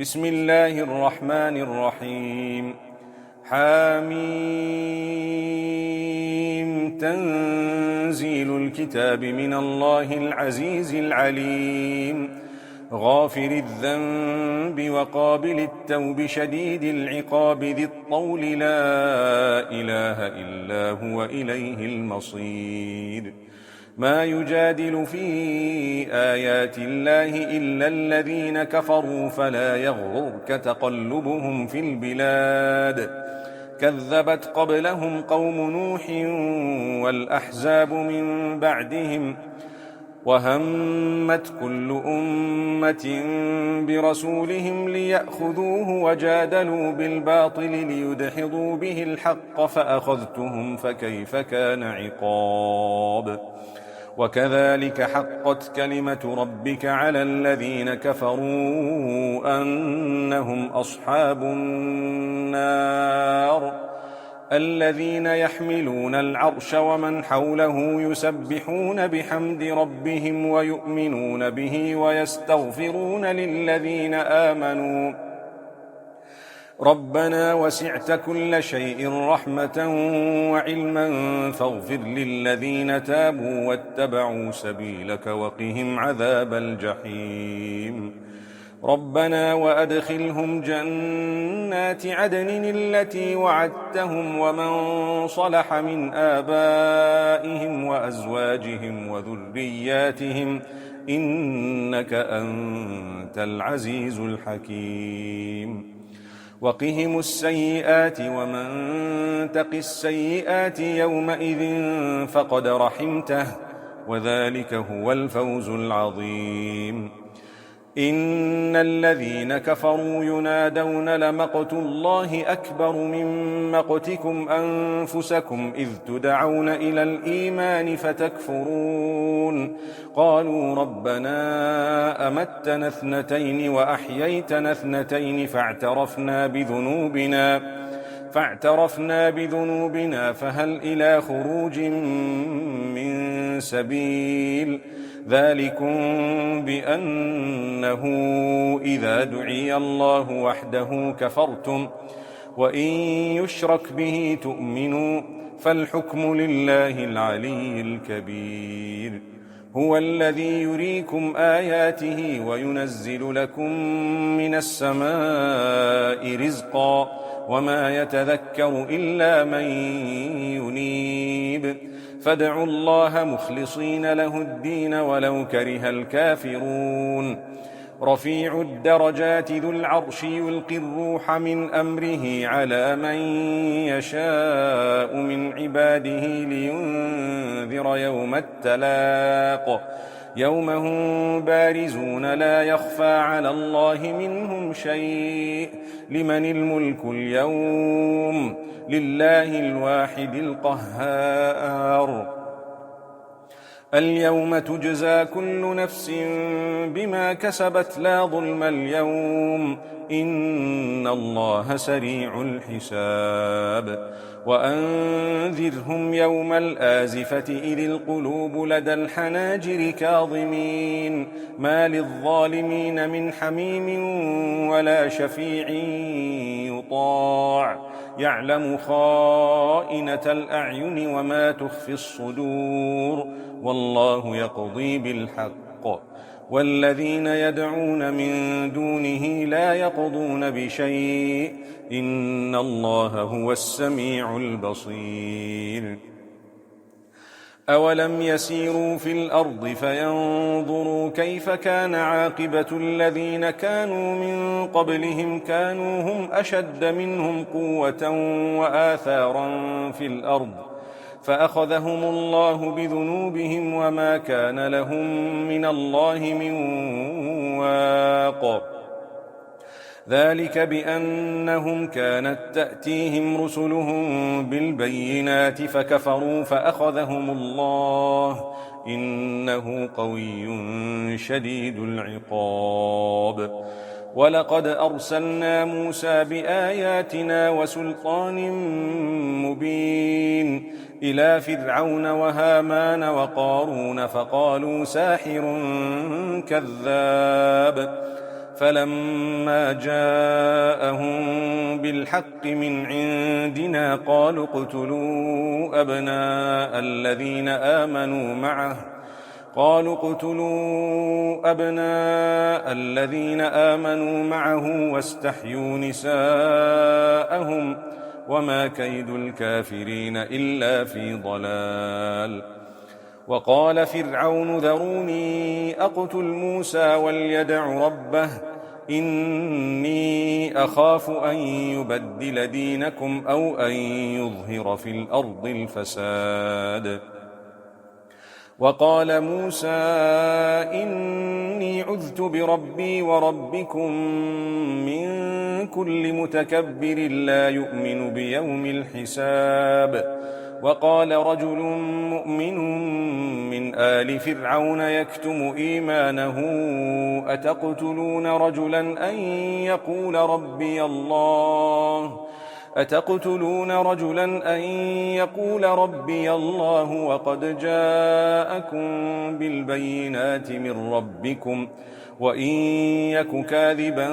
بسم الله الرحمن الرحيم. حميم. تنزيل الكتاب من الله العزيز العليم. غافر الذنب وقابل التوب شديد العقاب ذي الطول لا إله إلا هو إليه المصير. ما يجادل في آيات الله إلا الذين كفروا فلا يغررك تقلبهم في البلاد. كذبت قبلهم قوم نوح والأحزاب من بعدهم وهمت كل أمة برسولهم ليأخذوه وجادلوا بالباطل ليدحضوا به الحق فأخذتهم فكيف كان عقاب. وكذلك حقت كلمة ربك على الذين كفروا أنهم أصحاب النار. الذين يحملون العرش ومن حوله يسبحون بحمد ربهم ويؤمنون به ويستغفرون للذين آمنوا ربنا وسعت كل شيء رحمة وعلما فاغفر للذين تابوا واتبعوا سبيلك وقهم عذاب الجحيم. ربنا وأدخلهم جنات عدن التي وعدتهم ومن صلح من آبائهم وأزواجهم وذرياتهم إنك أنت العزيز الحكيم. وقهم السيئات ومن تق السيئات يومئذ فقد رحمته وذلك هو الفوز العظيم. إن الذين كفروا ينادون لمقت الله أكبر من مقتكم أنفسكم إذ تدعون إلى الإيمان فتكفرون. قالوا ربنا أمتنا اثنتين وأحييتنا اثنتين فاعترفنا بذنوبنا فهل إلى خروج من سبيل. ذلكم بأنه إذا دعي الله وحده كفرتم وإن يشرك به تؤمنوا فالحكم لله العلي الكبير. هو الذي يريكم آياته وينزل لكم من السماء رزقا وما يتذكر إلا من ينيب. فادعوا الله مخلصين له الدين ولو كره الكافرون. رفيع الدرجات ذو العرش يلقي الروح من أمره على من يشاء من عباده لينذر يوم التلاق. يوم هم بارزون لا يخفى على الله منهم شيء. لمن الملك اليوم لله الواحد القهار. اليوم تجزى كل نفس بما كسبت لا ظلم اليوم إن الله سريع الحساب. وأنذرهم يوم الآزفة إذ القلوب لدى الحناجر كاظمين ما للظالمين من حميم ولا شفيع يطاع. يعلم خائنة الأعين وما تخفي الصدور والله يقضي بالحق. والذين يدعون من دونه لا يقضون بشيء إن الله هو السميع البصير. أولم يسيروا في الأرض فينظروا كيف كان عاقبة الذين كانوا من قبلهم كانوا هم أشد منهم قوة وآثارا في الأرض فأخذهم الله بذنوبهم وما كان لهم من الله من واق. ذلك بأنهم كانت تأتيهم رسلهم بالبينات فكفروا فأخذهم الله إنه قوي شديد العقاب. ولقد أرسلنا موسى بآياتنا وسلطان مبين إلى فرعون وهامان وقارون فقالوا ساحر كذاب فلما جاءهم بالحق من عندنا قالوا اقتلوا أبناء الذين آمنوا معه واستحيوا نساءهم وما كيد الكافرين إلا في ضلال. وقال فرعون ذروني أقتل موسى وليدع ربه إني أخاف أن يبدل دينكم أو أن يظهر في الأرض الفساد. وقال موسى إني عذت بربي وربكم من كل متكبر لا يؤمن بيوم الحساب. وقال رجل مؤمن من آل فرعون يكتم إيمانه أتقتلون رجلا أن يقول ربي الله وقد جاءكم بالبينات من ربكم وإن يك كاذبا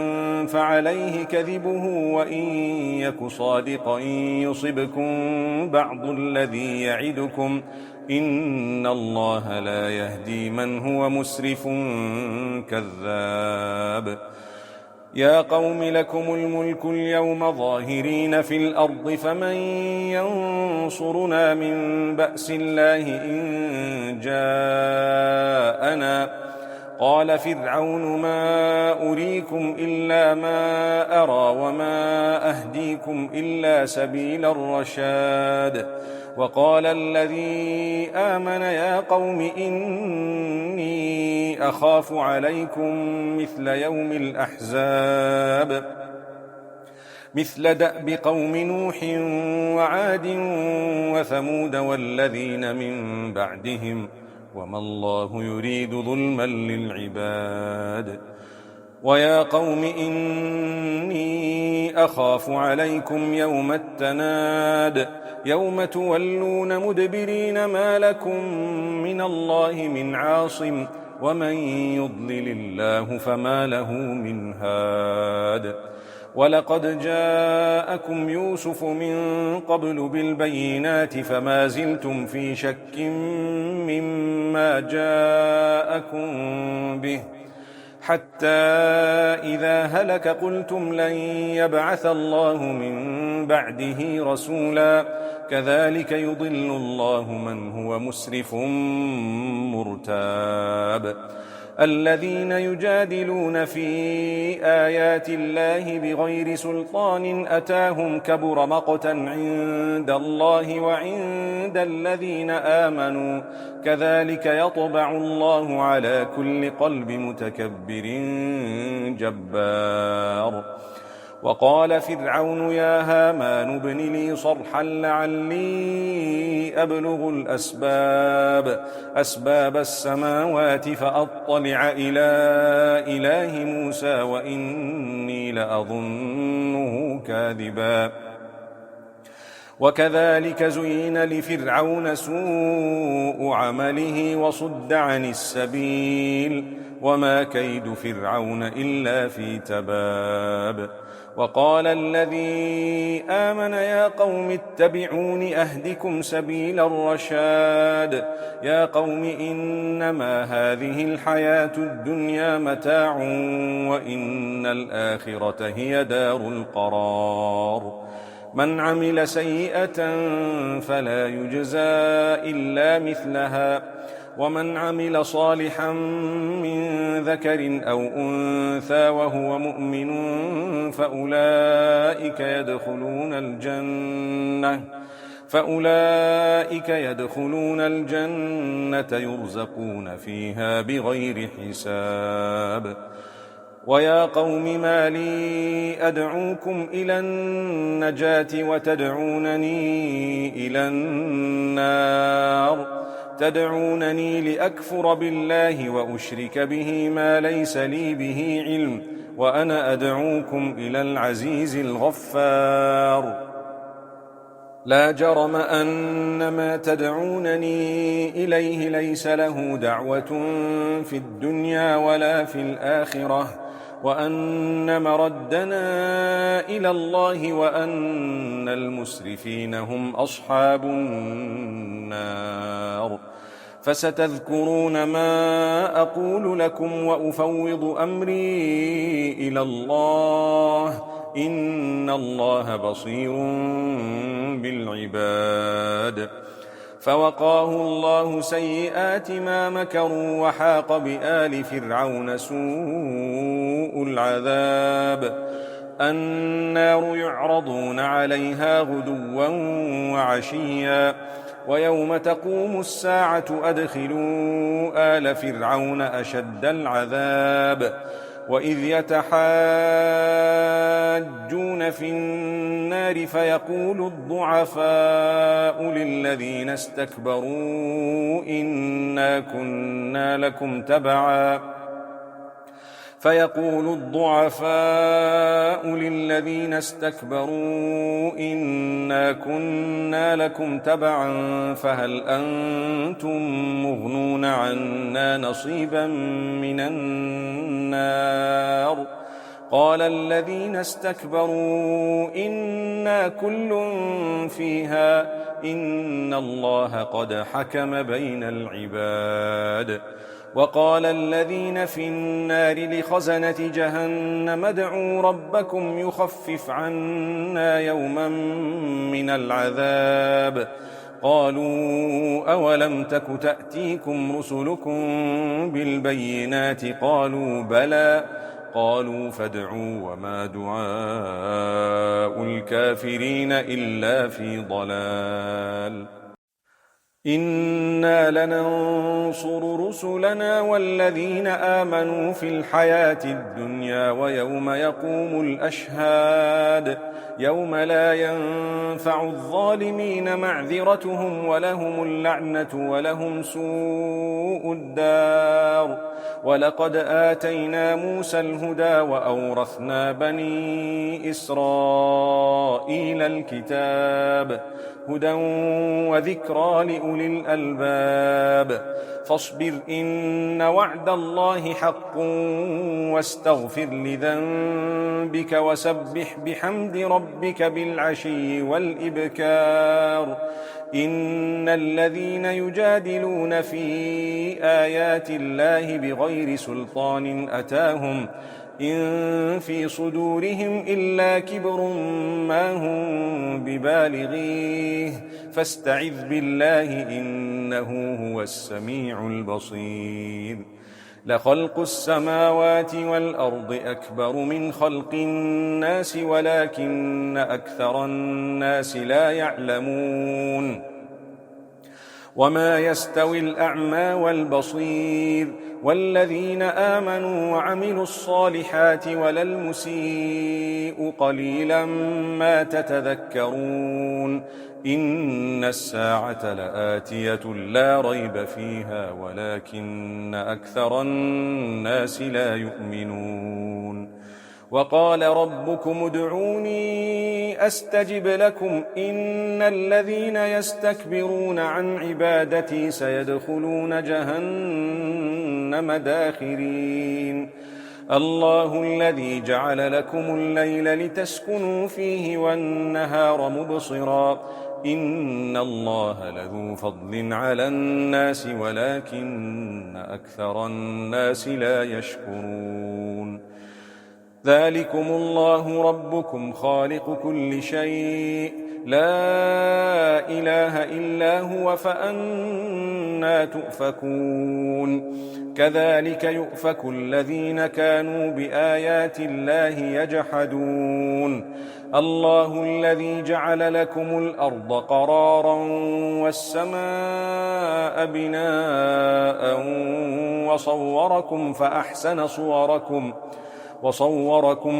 فعليه كذبه وإن يك صادقا يصبكم بعض الذي يعدكم إن الله لا يهدي من هو مسرف كذاب. يا قوم لكم الملك اليوم ظاهرين في الأرض فمن ينصرنا من بأس الله إن جاءنا. قال فرعون ما أريكم إلا ما أرى وما أهديكم إلا سبيل الرشاد. وقال الذي آمن يا قوم إني أخاف عليكم مثل يوم الأحزاب مثل دأب قوم نوح وعاد وثمود والذين من بعدهم وما الله يريد ظلما للعباد. ويا قوم إني أخاف عليكم يوم التناد يوم تولون مدبرين ما لكم من الله من عاصم ومن يضلل الله فما له من هاد. ولقد جاءكم يوسف من قبل بالبينات فما زلتم في شك مما جاءكم به حتى إذا هلك قلتم لن يبعث الله من بعده رسولا كذلك يضل الله من هو مسرف مرتاب. الذين يجادلون في آيات الله بغير سلطان أتاهم كبر مقتا عند الله وعند الذين آمنوا كذلك يطبع الله على كل قلب متكبر جبار. وقال فرعون يا هامان ابن لي صرحا لعلي أبلغ أسباب السماوات فأطلع إلى إله موسى وإني لأظنه كاذبا. وكذلك زين لفرعون سوء عمله وصد عن السبيل وما كيد فرعون إلا في تباب. وقال الذي آمن يا قوم اتبعون أهدكم سبيل الرشاد. يا قوم إنما هذه الحياة الدنيا متاع وإن الآخرة هي دار القرار. من عمل سيئة فلا يجزى إلا مثلها ومن عمل صالحا من ذكر أو أنثى وهو مؤمن فأولئك يدخلون الجنة يرزقون فيها بغير حساب. ويا قوم ما لي أدعوكم إلى النجاة وتدعونني إلى النار تدعونني لأكفر بالله وأشرك به ما ليس لي به علم وأنا أدعوكم إلى العزيز الغفار. لا جرم أن ما تدعونني إليه ليس له دعوة في الدنيا ولا في الآخرة وأن مردنا إلى الله وأن المسرفين هم أصحاب النار. فستذكرون ما أقول لكم وأفوض أمري إلى الله، إن الله بصير بالعباد. فوقاه الله سيئات ما مكروا وحاق بآل فرعون سوء العذاب. النار يعرضون عليها غدوا وعشيا ويوم تقوم الساعة أدخلوا آل فرعون أشد العذاب. وإذ يتحاجون في النار فيقول الضعفاء للذين استكبروا إنا كنا لكم تبعا فهل أنتم مغنون عنا نصيبا من النار؟ قال الذين استكبروا إنا كل فيها إن الله قد حكم بين العباد. وقال الذين في النار لخزنة جهنم ادعوا ربكم يخفف عنا يوما من العذاب. قالوا أولم تك تأتيكم رسلكم بالبينات؟ قالوا بلى. قالوا فادعوا وما دعاء الكافرين إلا في ضلال. إنا لننصر رسلنا والذين آمنوا في الحياة الدنيا ويوم يقوم الأشهاد، يوم لا ينفع الظالمين معذرتهم ولهم اللعنة ولهم سوء الدار. ولقد آتينا موسى الهدى وأورثنا بني إسرائيل الكتاب، هدى وذكرى لأولي الألباب. فاصبر إن وعد الله حق واستغفر لذنبك وسبح بحمد ربك بالعشي والإبكار. إن الذين يجادلون في آيات الله بغير سلطان أتاهم إن في صدورهم إلا كبر ما هم ببالغيه فاستعذ بالله إنه هو السميع البصير. لخلق السماوات والأرض أكبر من خلق الناس ولكن أكثر الناس لا يعلمون. وما يستوي الأعمى والبصير والذين آمنوا وعملوا الصالحات ولا المسيء قليلا ما تتذكرون. إن الساعة لآتية لا ريب فيها ولكن أكثر الناس لا يؤمنون. وقال ربكم ادعوني أستجب لكم إن الذين يستكبرون عن عبادتي سيدخلون جهنم داخرين. الله الذي جعل لكم الليل لتسكنوا فيه والنهار مبصرا إن الله لذو فضل على الناس ولكن أكثر الناس لا يشكرون. ذلكم الله ربكم خالق كل شيء لا إله إلا هو فأنى تؤفكون. كذلك يؤفك الذين كانوا بآيات الله يجحدون. الله الذي جعل لكم الأرض قرارا والسماء بناء وصوركم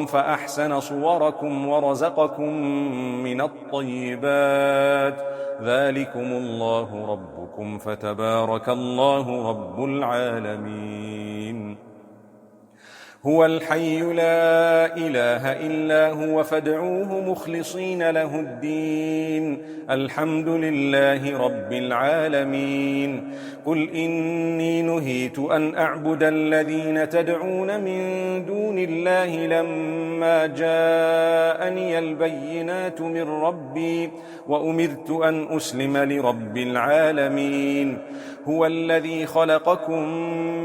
فأحسن صوركم ورزقكم من الطيبات. ذلكم الله ربكم فتبارك الله رب العالمين. هو الحي لا إله إلا هو فادعوه مخلصين له الدين الحمد لله رب العالمين قل إني نهيت أن أعبد الذين تدعون من دون الله لما جاءني البينات من ربي وأمرت أن أسلم لرب العالمين هو الذي خلقكم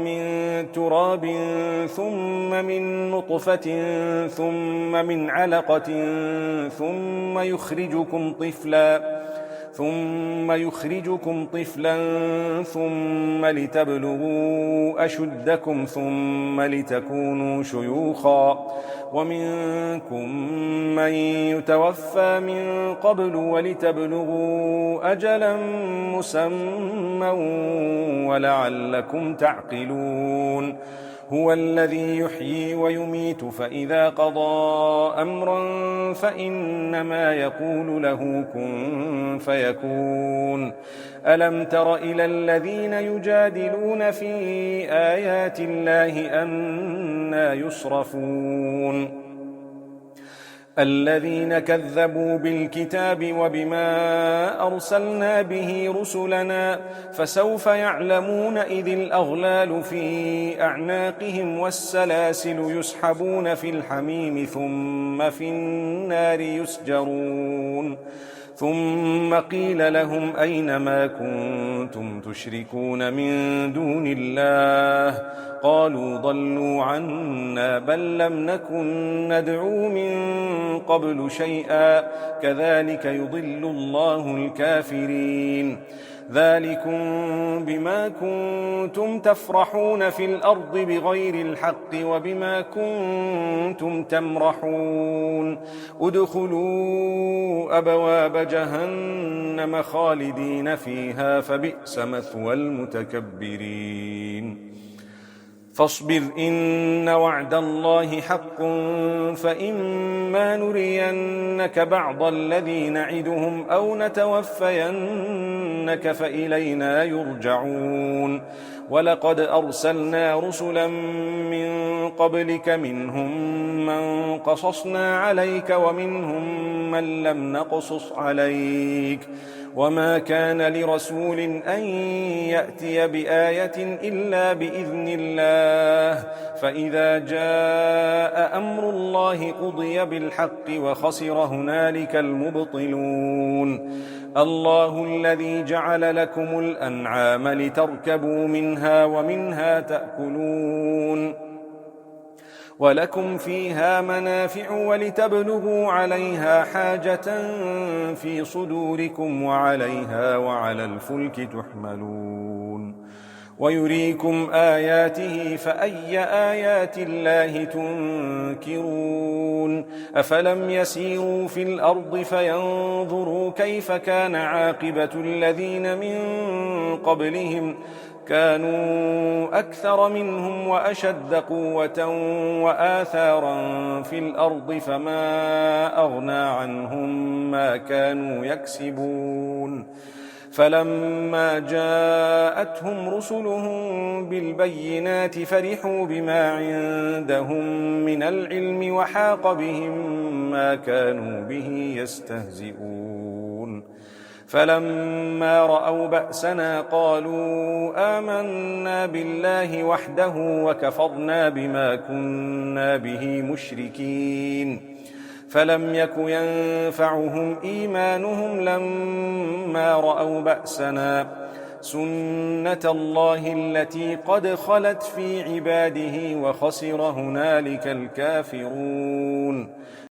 من تراب ثم من نطفة ثم من علقة ثم يخرجكم طفلا ثم لتبلغوا أشدكم ثم لتكونوا شيوخا ومنكم من يتوفى من قبل ولتبلغوا أجلا مسمى ولعلكم تعقلون هو الذي يحيي ويميت فإذا قضى أمرا فإنما يقول له كن فيكون ألم تر إلى الذين يجادلون في آيات الله أنى يصرفون الذين كذبوا بالكتاب وبما أرسلنا به رسلنا فسوف يعلمون إذ الأغلال في أعناقهم والسلاسل يسحبون في الحميم ثم في النار يسجرون ثم قيل لهم أين ما كنتم تشركون من دون الله قالوا ضلوا عنا بل لم نكن ندعو من قبل شيئا كذلك يضل الله الكافرين ذلكم بما كنتم تفرحون في الأرض بغير الحق وبما كنتم تمرحون ادخلوا أبواب جهنم خالدين فيها فبئس مثوى المتكبرين فاصبر إن وعد الله حق فإما نرينك بعض الذي نعدهم أو نتوفينك فإلينا يرجعون ولقد أرسلنا رسلا من قبلك منهم من قصصنا عليك ومنهم من لم نقصص عليك وما كان لرسول أن يأتي بآية إلا بإذن الله فإذا جاء أمر الله قضي بالحق وخسر هنالك المبطلون الله الذي جعل لكم الأنعام لتركبوا منها ومنها تأكلون ولكم فيها منافع ولتبلغوا عليها حاجة في صدوركم وعليها وعلى الفلك تحملون ويريكم آياته فأي آيات الله تنكرون أفلم يسيروا في الأرض فينظروا كيف كان عاقبة الذين من قبلهم كانوا أكثر منهم وأشد قوة وآثارا في الأرض فما أغنى عنهم ما كانوا يكسبون فلما جاءتهم رسلهم بالبينات فرحوا بما عندهم من العلم وحاق بهم ما كانوا به يستهزئون فلما رأوا بأسنا قالوا آمنا بالله وحده وكفرنا بما كنا به مشركين فلم يك ينفعهم إيمانهم لما رأوا بأسنا سنة الله التي قد خلت في عباده وخسر هنالك الكافرون